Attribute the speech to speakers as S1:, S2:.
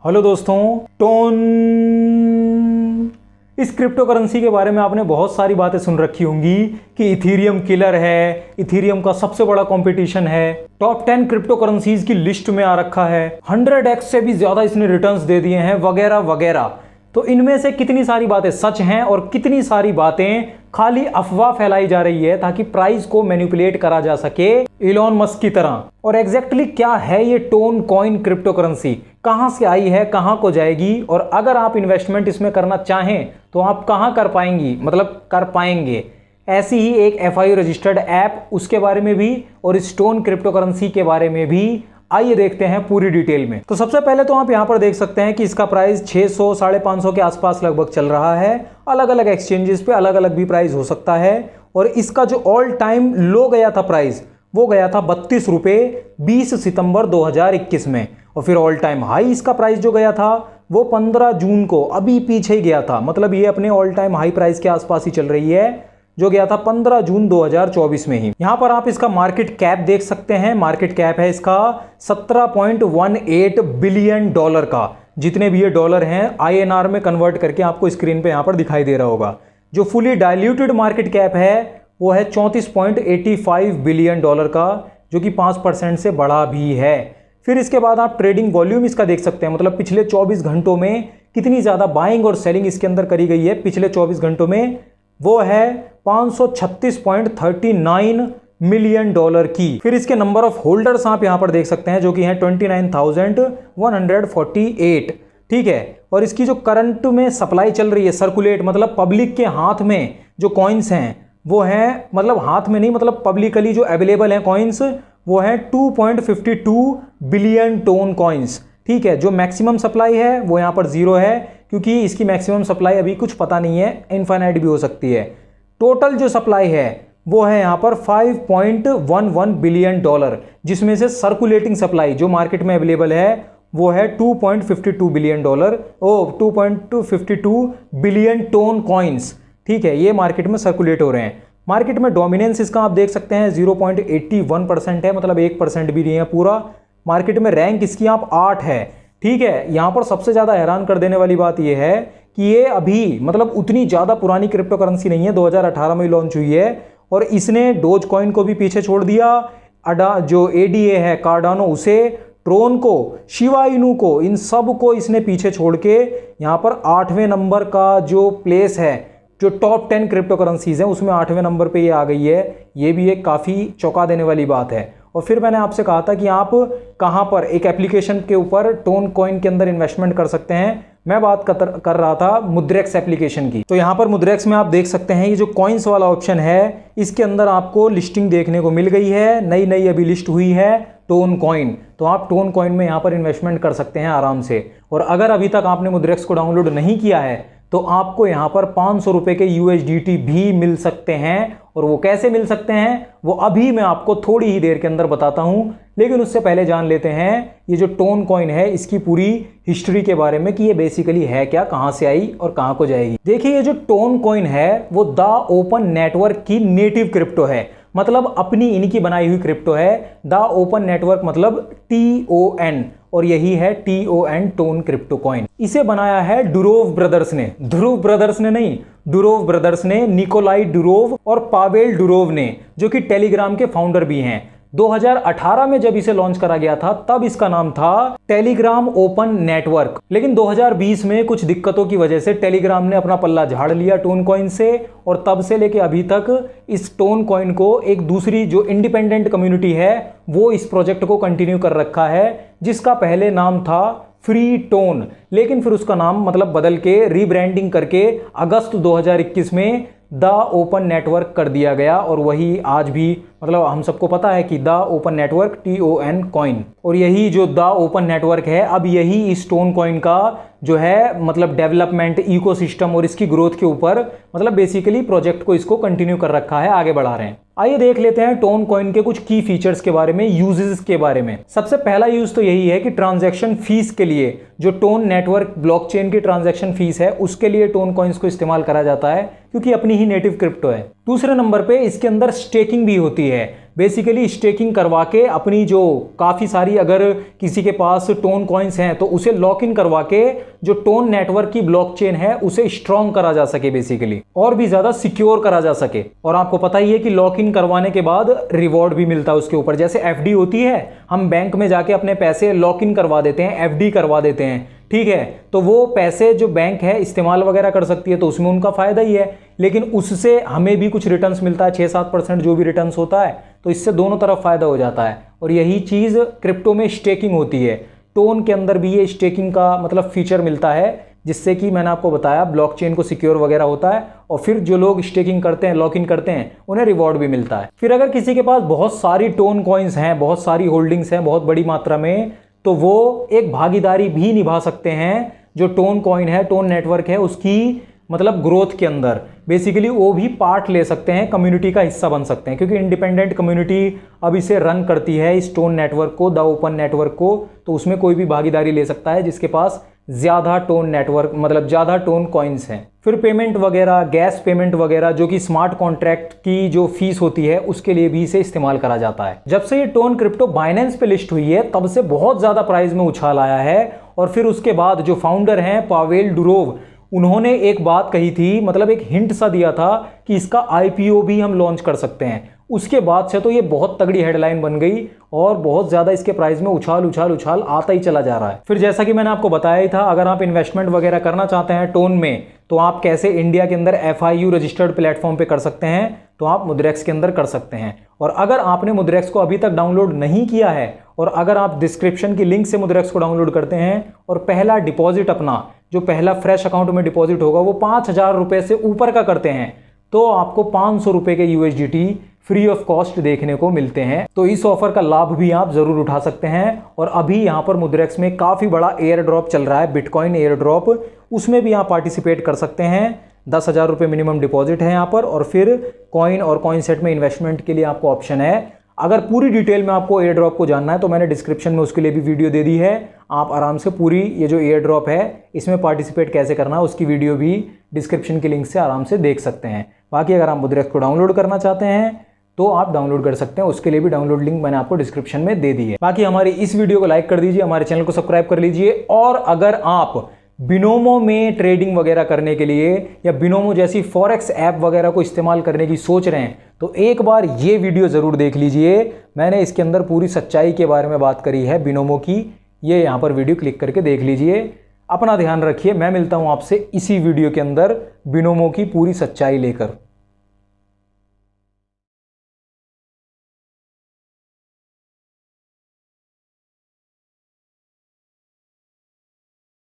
S1: Hello दोस्तों, tone. इस crypto currency के बारे में आपने बहुत सारी बातें सुन रखी होंगी कि इथीरियम किलर है, इथीरियम का सबसे बड़ा कंपटीशन है, टॉप 10 क्रिप्टो करेंसीज की लिस्ट में आ रखा है, 100x से भी ज्यादा इसने रिटर्न्स दे दिए हैं वगैरह वगैरह। तो इनमें से कितनी सारी बातें सच हैं और कितनी सारी बातें खाली अफवाह फैलाई जा रही है ताकि प्राइस को मैनिपुलेट करा जा सके इलॉन मस्क की तरह। और एग्जैक्टली क्या है ये टोन कॉइन क्रिप्टो करेंसी, कहां से आई है, कहां को जाएगी, और अगर आप इन्वेस्टमेंट इसमें करना चाहें तो आप कहां कर पाएंगी, मतलब कर पाएंगे। ऐसी ही एक FIU रजिस्टर्ड ऐप, उसके बारे में भी और इस टोन क्रिप्टो करेंसी के बारे में भी आइए देखते हैं पूरी डिटेल में। तो सबसे पहले तो आप यहां पर देख सकते हैं कि इसका प्राइस 600 550 के आसपास लगभग चल रहा है। अलग अलग एक्सचेंजेस पे अलग अलग भी प्राइस हो सकता है। और इसका जो ऑल टाइम लो गया था प्राइस, वो गया था 32 रुपए 20 सितंबर 2021 में। और फिर ऑल टाइम हाई इसका प्राइस जो गया था वो 15 जून को अभी पीछे गया था, मतलब ये अपने ऑल टाइम हाई प्राइस के आसपास ही चल रही है, जो गया था 15 जून 2024 में ही। यहां पर आप इसका मार्केट कैप देख सकते हैं। मार्केट कैप है इसका 17.18 बिलियन डॉलर का। जितने भी ये डॉलर हैं INR में कन्वर्ट करके आपको स्क्रीन पे यहां पर दिखाई दे रहा होगा। जो फुली डाइल्यूटेड मार्केट कैप है वो है 34.85 बिलियन डॉलर का, जो कि 5% से बढ़ा भी है। फिर इसके बाद आप ट्रेडिंग वॉल्यूम इसका देख सकते हैं, मतलब पिछले 24 घंटों में कितनी ज्यादा बाइंग और सेलिंग इसके अंदर करी गई है पिछले 24 घंटों में, वो है 536.39 मिलियन डॉलर की। फिर इसके नंबर ऑफ होल्डर्स आप यहां पर देख सकते हैं, जो कि हैं 29,148। ठीक है। और इसकी जो करंट में सप्लाई चल रही है, सर्कुलेट मतलब पब्लिक के हाथ में जो कॉइन्स हैं वो हैं, मतलब हाथ में नहीं, मतलब पब्लिकली जो अवेलेबल हैं कॉइन्स वो हैं 2.52 बिलियन टोन कॉइन्स। ठीक है। जो मैक्सिमम सप्लाई है वो यहां पर 0 है, क्योंकि इसकी मैक्सिमम सप्लाई अभी कुछ पता नहीं है, इनफाइनाइट भी हो सकती है। टोटल जो सप्लाई है वो है यहां पर 5.11 बिलियन डॉलर, जिसमें से सर्कुलेटिंग सप्लाई जो मार्केट में अवेलेबल है वो है 2.52 billion dollar, 2.52 billion tone coins. ठीक है। ये मार्केट में सर्कुलेट हो रहे हैं। मार्केट में डोमिनेंस इसका आप देख सकते हैं 0.81% है, मतलब 1% भी नहीं है पूरा। मार्केट में रैंक इसकी आप 8 है। ठीक है। यहां पर सबसे ज्यादा हैरान कर देने वाली बात यह है कि ये अभी मतलब उतनी ज्यादा पुरानी क्रिप्टो करेंसी नहीं है, 2018 में लॉन्च हुई है और इसने डोज कॉइन को भी पीछे छोड़ दिया, जो ADA है कार्डानो उसे, ट्रोन को, शिबा इनू को, इन सब को इसने पीछे छोड़ के यहां पर 8वें नंबर का जो प्लेस है, जो टॉप 10 क्रिप्टो करेंसीज हैं उसमें 8वें नंबर पे ये आ गई है। ये भी एक काफी चौंका देने वाली बात है। और फिर मैंने आपसे कहा था कि आप कहां पर एक एप्लीकेशन के ऊपर टोन कॉइन के अंदर इन्वेस्टमेंट कर सकते हैं। मैं बात कर रहा था मुद्रेक्स एप्लीकेशन की। तो यहां पर मुद्रेक्स में आप देख सकते हैं ये जो कॉइन्स वाला ऑप्शन है, इसके अंदर आपको लिस्टिंग देखने को मिल गई है, नई अभी लिस्ट हुई है टोन कॉइन। तो आप टोन कॉइन में यहां पर इन्वेस्टमेंट कर सकते हैं आराम से। और अगर अभी तक आपने मुद्रेक्स को डाउनलोड नहीं किया है तो आपको यहां पर 500 रुपए के USDT भी मिल सकते हैं। और वो कैसे मिल सकते हैं वो अभी मैं आपको थोड़ी ही देर के अंदर बताता हूं, लेकिन उससे पहले जान लेते हैं ये जो टोन कॉइन है इसकी पूरी हिस्ट्री के बारे में कि ये बेसिकली है क्या, कहां से आई और कहां को जाएगी। देखिए, ये जो टोन कॉइन है वो द ओपन नेटवर्क की नेटिव क्रिप्टो है, मतलब अपनी इनकी बनाई हुई क्रिप्टो है। द ओपन नेटवर्क मतलब TON, और यही है TON, टोन क्रिप्टो कॉइन। इसे बनाया है डुरोव ब्रदर्स ने, ध्रुव ब्रदर्स ने नहीं, डुरोव ब्रदर्स ने, निकोलाई डुरोव और पावेल डुरोव ने, जो कि टेलीग्राम के फाउंडर भी हैं। 2018 में जब इसे लॉन्च करा गया था तब इसका नाम था टेलीग्राम ओपन नेटवर्क। लेकिन 2020 में कुछ दिक्कतों की वजह से टेलीग्राम ने अपना पल्ला झाड़ लिया टोन कॉइन से, और तब से लेके अभी तक इस टोन कॉइन को एक दूसरी जो इंडिपेंडेंट कम्युनिटी है वो इस प्रोजेक्ट को कंटिन्यू कर रखा है, जिसका पहले नाम था फ्री टोन। लेकिन फिर उसका नाम मतलब बदल के रीब्रांडिंग करके अगस्त 2021 में द ओपन नेटवर्क कर दिया गया। और वही आज भी मतलब हम सबको पता है कि the open network TON coin. और यही जो द ओपन नेटवर्क है, अब यही इस टोन कॉइन का जो है मतलब डेवलपमेंट, इकोसिस्टम और इसकी ग्रोथ के ऊपर मतलब बेसिकली प्रोजेक्ट को इसको कंटिन्यू कर रखा है, आगे बढ़ा रहे हैं। आइए देख लेते हैं टोन कॉइन के कुछ की फीचर्स के बारे में, यूजेस के बारे में। सबसे पहला यूज तो यही है कि ट्रांजैक्शन फीस के लिए, जो टोन नेटवर्क ब्लॉकचेन की ट्रांजैक्शन फीस है उसके लिए टोन कॉइन्स को इस्तेमाल करा जाता है, क्योंकि अपनी ही नेटिव क्रिप्टो है। दूसरे नंबर पे इसके अंदर स्टेकिंग भी होती है। बेसिकली स्टेकिंग करवा के अपनी जो काफ़ी सारी, अगर किसी के पास टोन कॉइन्स हैं तो उसे लॉक इन करवा के जो टोन नेटवर्क की ब्लॉकचेन है उसे स्ट्रॉन्ग करा जा सके, बेसिकली और भी ज़्यादा सिक्योर करा जा सके। और आपको पता ही है कि लॉक इन करवाने के बाद रिवॉर्ड भी मिलता है उसके ऊपर। जैसे एफडी होती है, हम बैंक में जाके अपने पैसे लॉक इन करवा देते हैं, एफडी करवा देते हैं, ठीक है, तो वो पैसे जो बैंक है इस्तेमाल वगैरह कर सकती है, तो उसमें उनका फायदा ही है, लेकिन उससे हमें भी कुछ रिटर्न्स मिलता है, 6-7% जो भी रिटर्न्स होता है, तो इससे दोनों तरफ फायदा हो जाता है। और यही चीज़ क्रिप्टो में स्टेकिंग होती है। टोन के अंदर भी ये स्टेकिंग का मतलब फीचर मिलता है, जिससे कि मैंने आपको बताया ब्लॉकचेन को सिक्योर वगैरह होता है, और फिर जो लोग स्टेकिंग करते हैं, लॉक इन करते हैं, उन्हें रिवॉर्ड भी मिलता है। फिर अगर किसी के पास बहुत सारी टोन कॉइन्स हैं, बहुत सारी होल्डिंग्स हैं, बहुत बड़ी मात्रा में, तो वो एक भागीदारी भी निभा सकते हैं जो टोन कॉइन है, टोन नेटवर्क है, उसकी मतलब ग्रोथ के अंदर। बेसिकली वो भी पार्ट ले सकते हैं, कम्युनिटी का हिस्सा बन सकते हैं, क्योंकि इंडिपेंडेंट कम्युनिटी अब इसे रन करती है, इस टोन नेटवर्क को, द ओपन नेटवर्क को, तो उसमें कोई भी भागीदारी ले सकता है जिसके पास ज़्यादा टोन नेटवर्क मतलब ज़्यादा टोन कॉइन्स हैं। फिर पेमेंट वगैरह, गैस पेमेंट वगैरह, जो कि स्मार्ट कॉन्ट्रैक्ट की जो फीस होती है उसके लिए भी इसे इस्तेमाल करा जाता है। जब से ये टोन क्रिप्टो बाइनेंस पे लिस्ट हुई है तब से बहुत ज़्यादा प्राइस में उछाल आया है। और फिर उसके बाद जो फाउंडर हैं पावेल डुरोव, उन्होंने एक बात कही थी, मतलब एक हिंट सा दिया था कि इसका आईपीओ भी हम लॉन्च कर सकते हैं। उसके बाद से तो ये बहुत तगड़ी हेडलाइन बन गई और बहुत ज़्यादा इसके प्राइस में उछाल आता ही चला जा रहा है। फिर जैसा कि मैंने आपको बताया ही था, अगर आप इन्वेस्टमेंट वगैरह करना चाहते हैं टोन में, तो आप कैसे इंडिया के अंदर FIU रजिस्टर्ड प्लेटफॉर्म पे कर सकते हैं, तो आप मुद्रेक्स के अंदर कर सकते हैं। और अगर आपने मुद्रेक्स को अभी तक डाउनलोड नहीं किया है, और अगर आप डिस्क्रिप्शन की लिंक से मुद्रेक्स को डाउनलोड करते हैं और पहला डिपॉजिट अपना जो पहला फ्रेश अकाउंट में डिपॉजिट होगा वो 5,000 रुपये से ऊपर का करते हैं, तो आपको 500 रुपये के USDT फ्री ऑफ कॉस्ट देखने को मिलते हैं। तो इस ऑफर का लाभ भी आप जरूर उठा सकते हैं। और अभी यहाँ पर मुद्रेक्स में काफ़ी बड़ा एयर ड्रॉप चल रहा है, बिटकॉइन एयर ड्रॉप, उसमें भी आप पार्टिसिपेट कर सकते हैं। 10,000 रुपये मिनिमम डिपॉजिट है यहाँ पर, और फिर कॉइन और कॉइन सेट में इन्वेस्टमेंट के लिए आपको ऑप्शन है। अगर पूरी डिटेल में आपको एयर ड्रॉप को जानना है तो मैंने डिस्क्रिप्शन में उसके लिए भी वीडियो दे दी है। आप आराम से पूरी ये जो एयर ड्रॉप है इसमें पार्टिसिपेट कैसे करना है उसकी वीडियो भी डिस्क्रिप्शन की लिंक से आराम से देख सकते हैं। बाकी अगर आप मुद्रेक्स को डाउनलोड करना चाहते हैं तो आप डाउनलोड कर सकते हैं, उसके लिए भी डाउनलोड लिंक मैंने आपको डिस्क्रिप्शन में दे दी है। बाकी हमारी इस वीडियो को लाइक कर दीजिए, हमारे चैनल को सब्सक्राइब कर लीजिए। और अगर आप बिनोमो में ट्रेडिंग वगैरह करने के लिए या बिनोमो जैसी फॉरेक्स ऐप वगैरह को इस्तेमाल करने की सोच रहे हैं तो एक बार ये वीडियो ज़रूर देख लीजिए। मैंने इसके अंदर पूरी सच्चाई के बारे में बात करी है बिनोमो की, ये यहाँ पर वीडियो क्लिक करके देख लीजिए। अपना ध्यान रखिए, मैं मिलता हूँ आपसे इसी वीडियो के अंदर बिनोमो की पूरी सच्चाई लेकर।